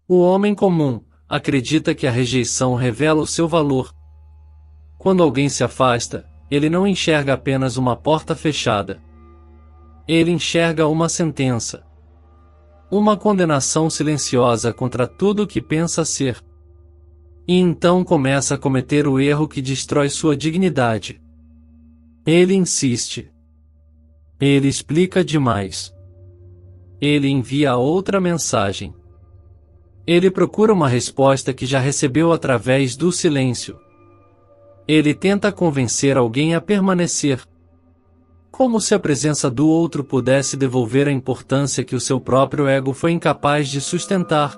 O homem comum acredita que a rejeição revela o seu valor. Quando alguém se afasta, ele não enxerga apenas uma porta fechada. Ele enxerga uma sentença. Uma condenação silenciosa contra tudo o que pensa ser. E então começa a cometer o erro que destrói sua dignidade. Ele insiste. Ele explica demais. Ele envia outra mensagem. Ele procura uma resposta que já recebeu através do silêncio. Ele tenta convencer alguém a permanecer. Como se a presença do outro pudesse devolver a importância que o seu próprio ego foi incapaz de sustentar.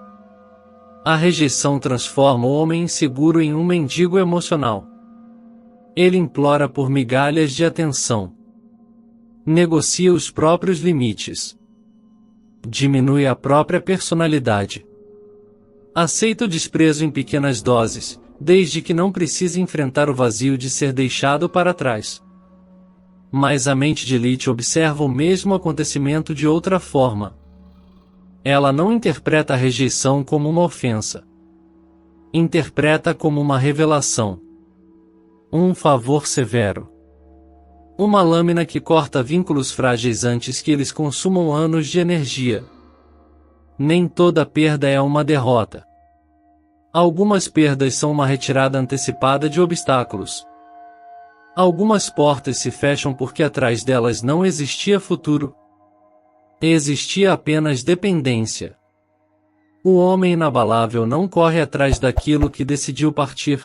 A rejeição transforma o homem inseguro em um mendigo emocional. Ele implora por migalhas de atenção. Negocia os próprios limites. Diminui a própria personalidade. Aceita o desprezo em pequenas doses, desde que não precise enfrentar o vazio de ser deixado para trás. Mas a mente de Lilith observa o mesmo acontecimento de outra forma. Ela não interpreta a rejeição como uma ofensa. Interpreta como uma revelação. Um favor severo. Uma lâmina que corta vínculos frágeis antes que eles consumam anos de energia. Nem toda perda é uma derrota. Algumas perdas são uma retirada antecipada de obstáculos. Algumas portas se fecham porque atrás delas não existia futuro. Existia apenas dependência. O homem inabalável não corre atrás daquilo que decidiu partir.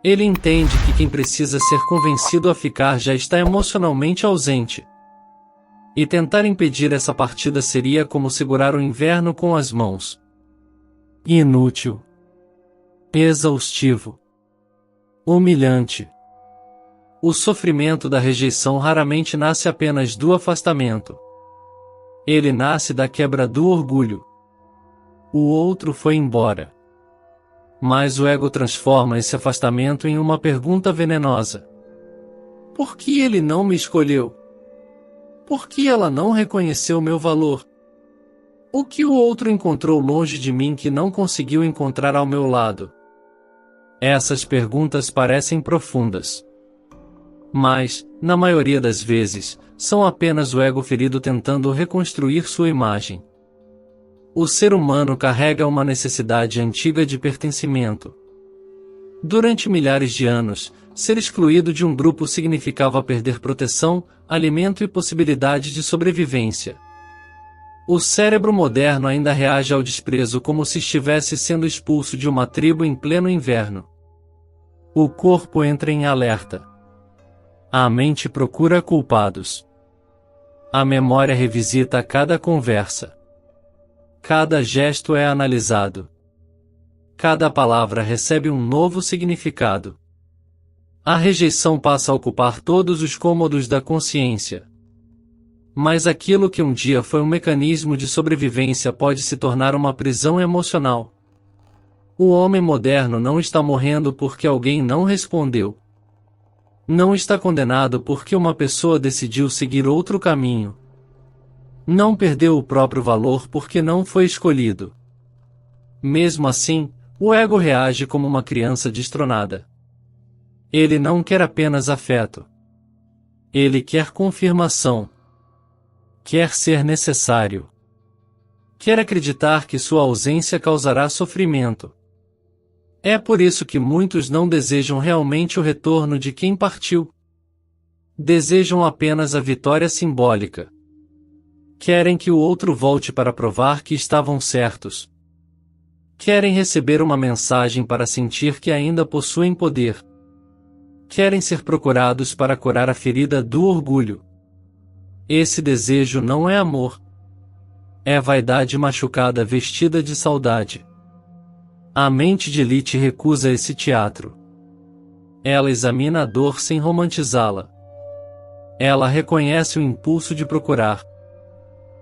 Ele entende que quem precisa ser convencido a ficar já está emocionalmente ausente. E tentar impedir essa partida seria como segurar o inverno com as mãos. Inútil. Exaustivo. Humilhante. O sofrimento da rejeição raramente nasce apenas do afastamento. Ele nasce da quebra do orgulho. O outro foi embora. Mas o ego transforma esse afastamento em uma pergunta venenosa. Por que ele não me escolheu? Por que ela não reconheceu meu valor? O que o outro encontrou longe de mim que não conseguiu encontrar ao meu lado? Essas perguntas parecem profundas. Mas, na maioria das vezes, são apenas o ego ferido tentando reconstruir sua imagem. O ser humano carrega uma necessidade antiga de pertencimento. Durante milhares de anos, ser excluído de um grupo significava perder proteção, alimento e possibilidade de sobrevivência. O cérebro moderno ainda reage ao desprezo como se estivesse sendo expulso de uma tribo em pleno inverno. O corpo entra em alerta. A mente procura culpados. A memória revisita cada conversa. Cada gesto é analisado. Cada palavra recebe um novo significado. A rejeição passa a ocupar todos os cômodos da consciência. Mas aquilo que um dia foi um mecanismo de sobrevivência pode se tornar uma prisão emocional. O homem moderno não está morrendo porque alguém não respondeu. Não está condenado porque uma pessoa decidiu seguir outro caminho. Não perdeu o próprio valor porque não foi escolhido. Mesmo assim, o ego reage como uma criança destronada. Ele não quer apenas afeto. Ele quer confirmação. Quer ser necessário. Quer acreditar que sua ausência causará sofrimento. É por isso que muitos não desejam realmente o retorno de quem partiu. Desejam apenas a vitória simbólica. Querem que o outro volte para provar que estavam certos. Querem receber uma mensagem para sentir que ainda possuem poder. Querem ser procurados para curar a ferida do orgulho. Esse desejo não é amor. É vaidade machucada vestida de saudade. A mente de Lilith recusa esse teatro. Ela examina a dor sem romantizá-la. Ela reconhece o impulso de procurar.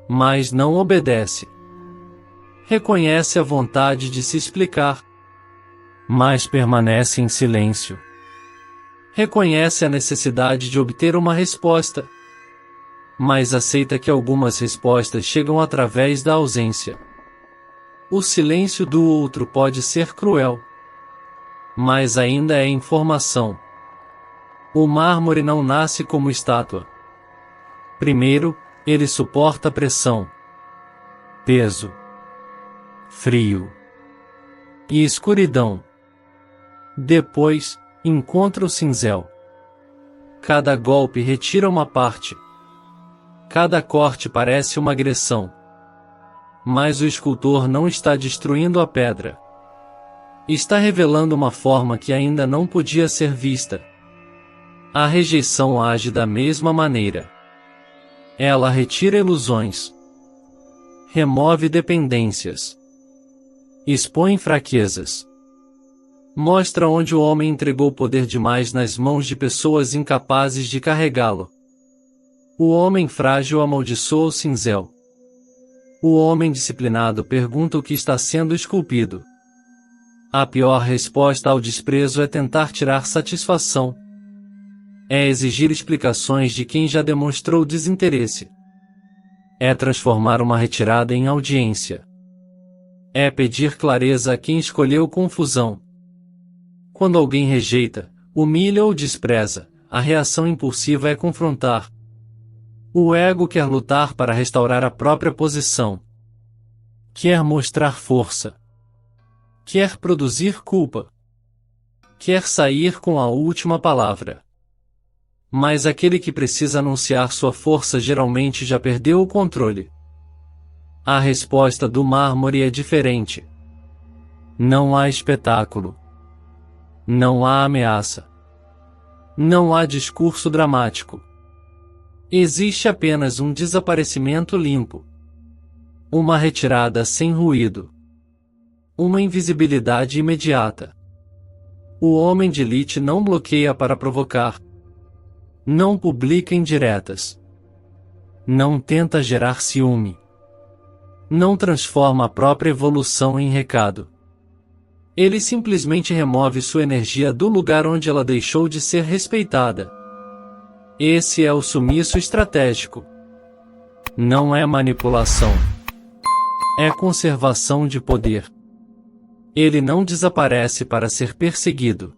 Mas não obedece. Reconhece a vontade de se explicar. Mas permanece em silêncio. Reconhece a necessidade de obter uma resposta. Mas aceita que algumas respostas chegam através da ausência. O silêncio do outro pode ser cruel, mas ainda é informação. O mármore não nasce como estátua. Primeiro, ele suporta pressão, peso, frio e escuridão. Depois, encontra o cinzel. Cada golpe retira uma parte. Cada corte parece uma agressão. Mas o escultor não está destruindo a pedra. Está revelando uma forma que ainda não podia ser vista. A rejeição age da mesma maneira. Ela retira ilusões, remove dependências, expõe fraquezas. Mostra onde o homem entregou poder demais nas mãos de pessoas incapazes de carregá-lo. O homem frágil amaldiçoa o cinzel. O homem disciplinado pergunta o que está sendo esculpido. A pior resposta ao desprezo é tentar tirar satisfação. É exigir explicações de quem já demonstrou desinteresse. É transformar uma retirada em audiência. É pedir clareza a quem escolheu confusão. Quando alguém rejeita, humilha ou despreza, a reação impulsiva é confrontar. O ego quer lutar para restaurar a própria posição. Quer mostrar força. Quer produzir culpa. Quer sair com a última palavra. Mas aquele que precisa anunciar sua força geralmente já perdeu o controle. A resposta do mármore é diferente. Não há espetáculo. Não há ameaça. Não há discurso dramático. Existe apenas um desaparecimento limpo. Uma retirada sem ruído. Uma invisibilidade imediata. O homem de elite não bloqueia para provocar. Não publica indiretas. Não tenta gerar ciúme. Não transforma a própria evolução em recado. Ele simplesmente remove sua energia do lugar onde ela deixou de ser respeitada. Esse é o sumiço estratégico. Não é manipulação. É conservação de poder. Ele não desaparece para ser perseguido.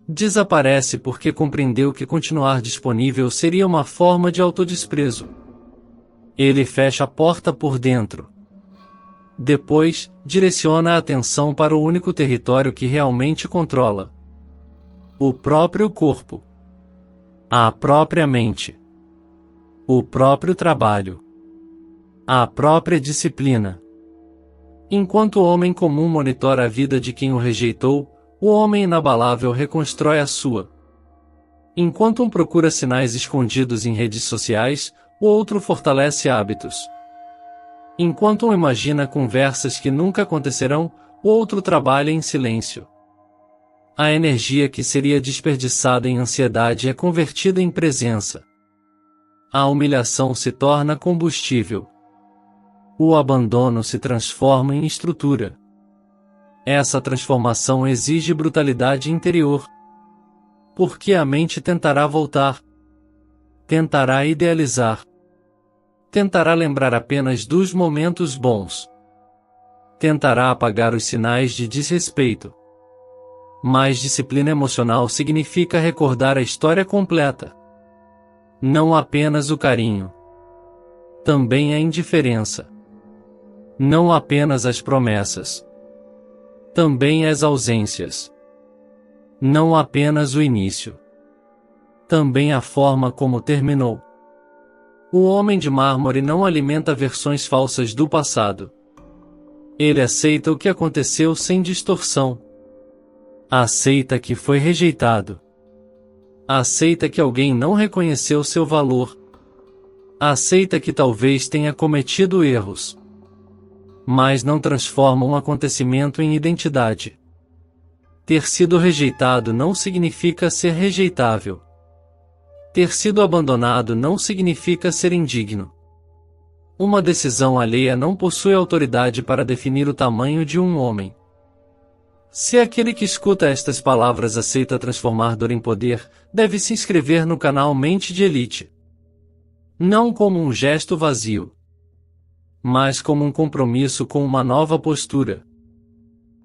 Desaparece porque compreendeu que continuar disponível seria uma forma de autodesprezo. Ele fecha a porta por dentro. Depois, direciona a atenção para o único território que realmente controla: o próprio corpo. A própria mente. O próprio trabalho. A própria disciplina. Enquanto o homem comum monitora a vida de quem o rejeitou, o homem inabalável reconstrói a sua. Enquanto um procura sinais escondidos em redes sociais, o outro fortalece hábitos. Enquanto um imagina conversas que nunca acontecerão, o outro trabalha em silêncio. A energia que seria desperdiçada em ansiedade é convertida em presença. A humilhação se torna combustível. O abandono se transforma em estrutura. Essa transformação exige brutalidade interior. Porque a mente tentará voltar. Tentará idealizar. Tentará lembrar apenas dos momentos bons. Tentará apagar os sinais de desrespeito. Mas disciplina emocional significa recordar a história completa. Não apenas o carinho. Também a indiferença. Não apenas as promessas. Também as ausências. Não apenas o início. Também a forma como terminou. O homem de mármore não alimenta versões falsas do passado. Ele aceita o que aconteceu sem distorção. Aceita que foi rejeitado. Aceita que alguém não reconheceu seu valor. Aceita que talvez tenha cometido erros. Mas não transforma um acontecimento em identidade. Ter sido rejeitado não significa ser rejeitável. Ter sido abandonado não significa ser indigno. Uma decisão alheia não possui autoridade para definir o tamanho de um homem. Se aquele que escuta estas palavras aceita transformar dor em poder, deve se inscrever no canal Mente de Elite. Não como um gesto vazio, mas como um compromisso com uma nova postura.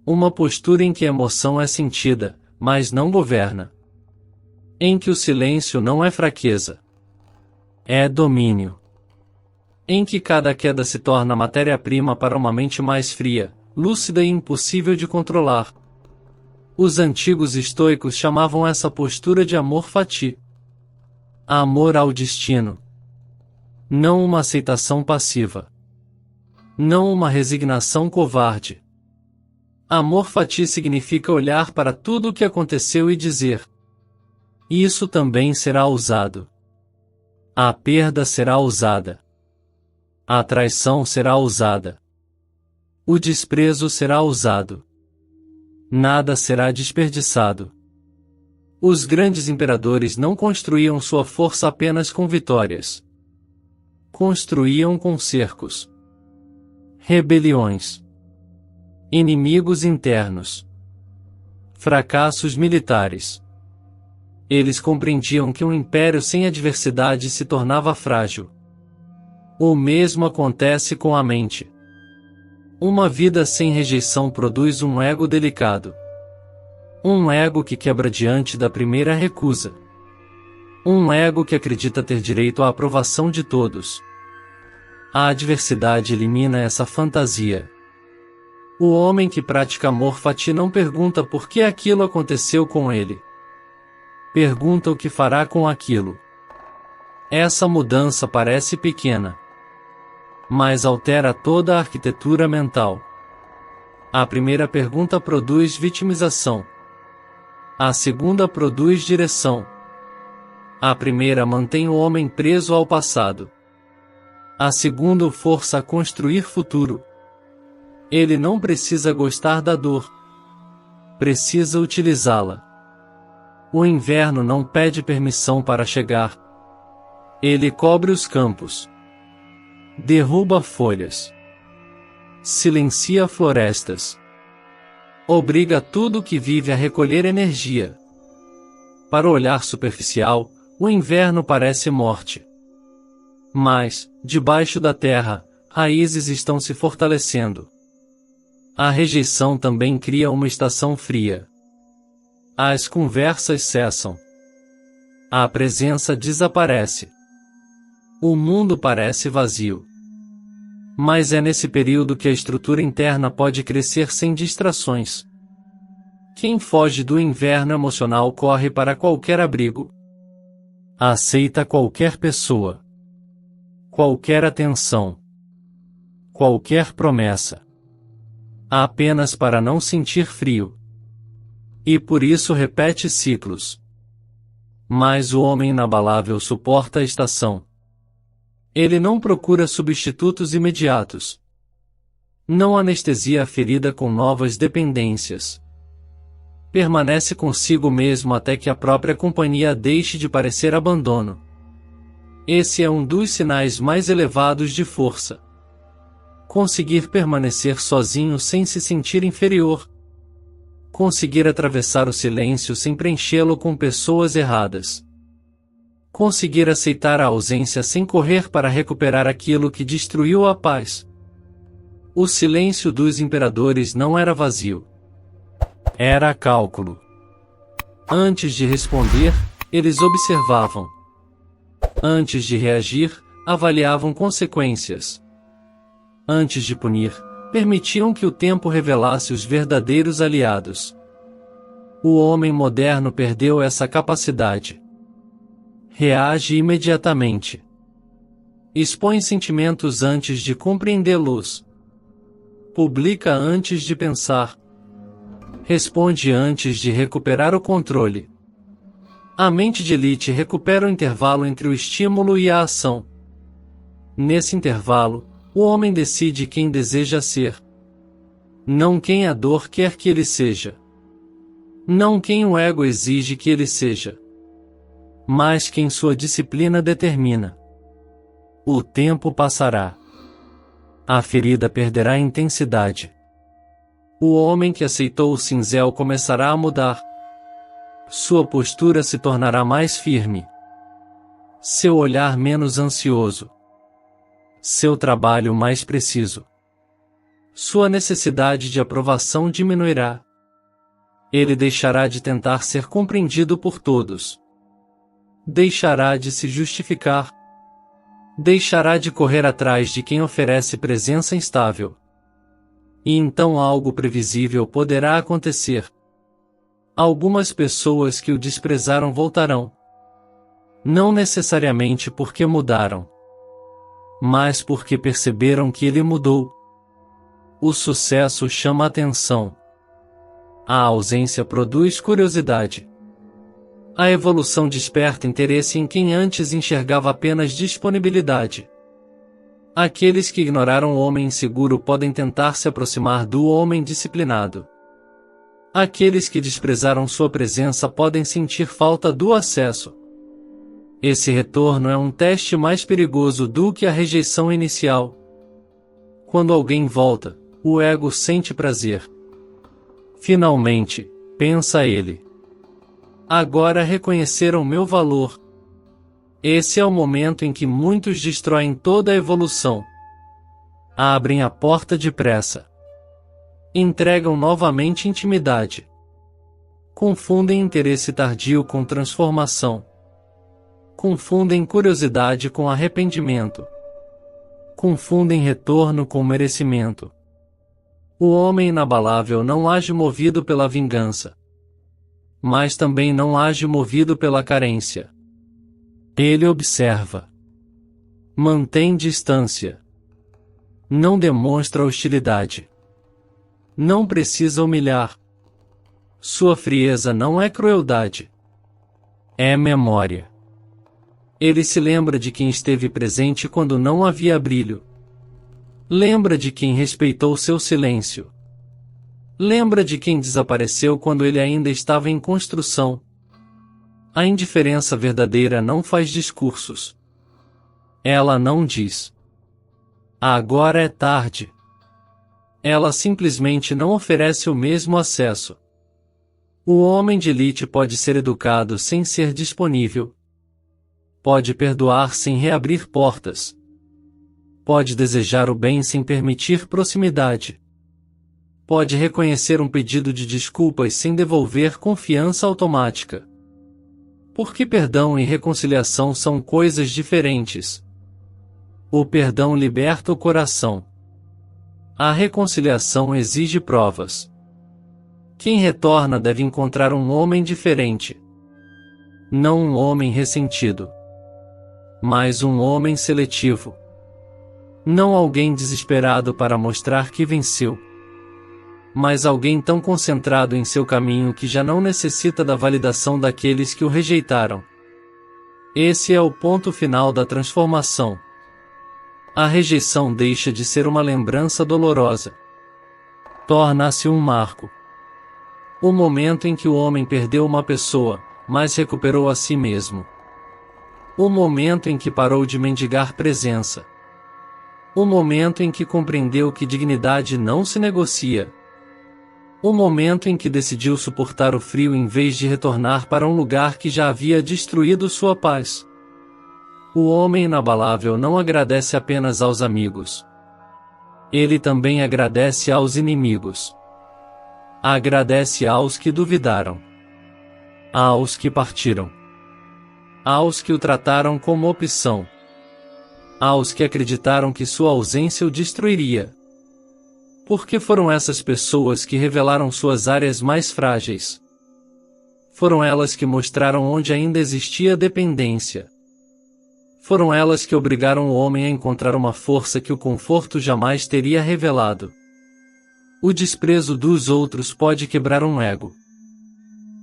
Uma postura em que a emoção é sentida, mas não governa. Em que o silêncio não é fraqueza. É domínio. Em que cada queda se torna matéria-prima para uma mente mais fria, lúcida e impossível de controlar. Os antigos estoicos chamavam essa postura de amor fati. Amor ao destino. Não uma aceitação passiva. Não uma resignação covarde. Amor fati significa olhar para tudo o que aconteceu e dizer: isso também será usado. A perda será usada. A traição será usada. O desprezo será usado. Nada será desperdiçado. Os grandes imperadores não construíam sua força apenas com vitórias. Construíam com cercos. Rebeliões. Inimigos internos. Fracassos militares. Eles compreendiam que um império sem adversidade se tornava frágil. O mesmo acontece com a mente. Uma vida sem rejeição produz um ego delicado. Um ego que quebra diante da primeira recusa. Um ego que acredita ter direito à aprovação de todos. A adversidade elimina essa fantasia. O homem que pratica amor fati não pergunta por que aquilo aconteceu com ele. Pergunta o que fará com aquilo. Essa mudança parece pequena, mas altera toda a arquitetura mental. A primeira pergunta produz vitimização. A segunda produz direção. A primeira mantém o homem preso ao passado. A segunda o força a construir futuro. Ele não precisa gostar da dor. Precisa utilizá-la. O inverno não pede permissão para chegar. Ele cobre os campos. Derruba folhas. Silencia florestas. Obriga tudo que vive a recolher energia. Para o olhar superficial, o inverno parece morte. Mas, debaixo da terra, raízes estão se fortalecendo. A rejeição também cria uma estação fria. As conversas cessam. A presença desaparece. O mundo parece vazio. Mas é nesse período que a estrutura interna pode crescer sem distrações. Quem foge do inverno emocional corre para qualquer abrigo. Aceita qualquer pessoa. Qualquer atenção. Qualquer promessa. Apenas para não sentir frio. E por isso repete ciclos. Mas o homem inabalável suporta a estação. Ele não procura substitutos imediatos. Não anestesia a ferida com novas dependências. Permanece consigo mesmo até que a própria companhia deixe de parecer abandono. Esse é um dos sinais mais elevados de força. Conseguir permanecer sozinho sem se sentir inferior. Conseguir atravessar o silêncio sem preenchê-lo com pessoas erradas. Conseguir aceitar a ausência sem correr para recuperar aquilo que destruiu a paz. O silêncio dos imperadores não era vazio. Era cálculo. Antes de responder, eles observavam. Antes de reagir, avaliavam consequências. Antes de punir, permitiam que o tempo revelasse os verdadeiros aliados. O homem moderno perdeu essa capacidade. Reage imediatamente. Expõe sentimentos antes de compreendê-los. Publica antes de pensar. Responde antes de recuperar o controle. A mente de elite recupera o intervalo entre o estímulo e a ação. Nesse intervalo, o homem decide quem deseja ser. Não quem a dor quer que ele seja. Não quem o ego exige que ele seja. Mas quem sua disciplina determina. O tempo passará. A ferida perderá intensidade. O homem que aceitou o cinzel começará a mudar. Sua postura se tornará mais firme. Seu olhar menos ansioso. seu trabalho mais preciso. Sua necessidade de aprovação diminuirá. Ele deixará de tentar ser compreendido por todos. Deixará de se justificar. Deixará de correr atrás de quem oferece presença instável. E então algo previsível poderá acontecer. Algumas pessoas que o desprezaram voltarão. Não necessariamente porque mudaram, mas porque perceberam que ele mudou. O sucesso chama atenção. A ausência produz curiosidade. A evolução desperta interesse em quem antes enxergava apenas disponibilidade. Aqueles que ignoraram o homem inseguro podem tentar se aproximar do homem disciplinado. Aqueles que desprezaram sua presença podem sentir falta do acesso. Esse retorno é um teste mais perigoso do que a rejeição inicial. Quando alguém volta, o ego sente prazer. Finalmente, pensa ele. Agora reconheceram meu valor. Esse é o momento em que muitos destroem toda a evolução. Abrem a porta depressa. Entregam novamente intimidade. Confundem interesse tardio com transformação. Confundem curiosidade com arrependimento. Confundem retorno com merecimento. O homem inabalável não age movido pela vingança, mas também não age movido pela carência. Ele observa. Mantém distância. Não demonstra hostilidade. Não precisa humilhar. Sua frieza não é crueldade. É memória. Ele se lembra de quem esteve presente quando não havia brilho. Lembra de quem respeitou seu silêncio. Lembra de quem desapareceu quando ele ainda estava em construção. A indiferença verdadeira não faz discursos. Ela não diz: agora é tarde. Ela simplesmente não oferece o mesmo acesso. O homem de elite pode ser educado sem ser disponível. Pode perdoar sem reabrir portas. Pode desejar o bem sem permitir proximidade. Pode reconhecer um pedido de desculpas sem devolver confiança automática. Porque perdão e reconciliação são coisas diferentes. O perdão liberta o coração. A reconciliação exige provas. Quem retorna deve encontrar um homem diferente. Não um homem ressentido, mas um homem seletivo. Não alguém desesperado para mostrar que venceu, mas alguém tão concentrado em seu caminho que já não necessita da validação daqueles que o rejeitaram. Esse é o ponto final da transformação. A rejeição deixa de ser uma lembrança dolorosa. Torna-se um marco. O momento em que o homem perdeu uma pessoa, mas recuperou a si mesmo. O momento em que parou de mendigar presença. O momento em que compreendeu que dignidade não se negocia. O momento em que decidiu suportar o frio em vez de retornar para um lugar que já havia destruído sua paz. O homem inabalável não agradece apenas aos amigos. Ele também agradece aos inimigos. Agradece aos que duvidaram. Aos que partiram. Aos que o trataram como opção. Aos que acreditaram que sua ausência o destruiria. Porque foram essas pessoas que revelaram suas áreas mais frágeis. Foram elas que mostraram onde ainda existia dependência. Foram elas que obrigaram o homem a encontrar uma força que o conforto jamais teria revelado. O desprezo dos outros pode quebrar um ego,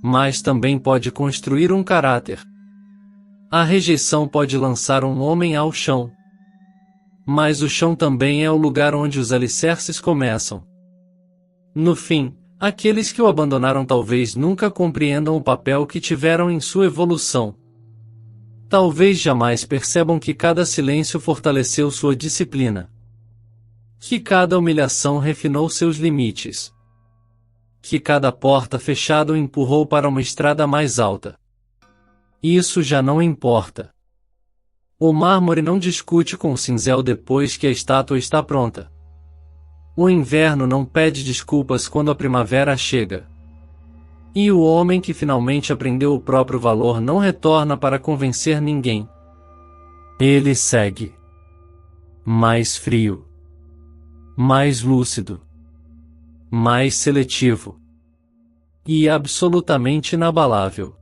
mas também pode construir um caráter. A rejeição pode lançar um homem ao chão, mas o chão também é o lugar onde os alicerces começam. No fim, aqueles que o abandonaram talvez nunca compreendam o papel que tiveram em sua evolução. Talvez jamais percebam que cada silêncio fortaleceu sua disciplina. Que cada humilhação refinou seus limites. Que cada porta fechada o empurrou para uma estrada mais alta. Isso já não importa. O mármore não discute com o cinzel depois que a estátua está pronta. O inverno não pede desculpas quando a primavera chega. E o homem que finalmente aprendeu o próprio valor não retorna para convencer ninguém. Ele segue. Mais frio. Mais lúcido. Mais seletivo. E absolutamente inabalável.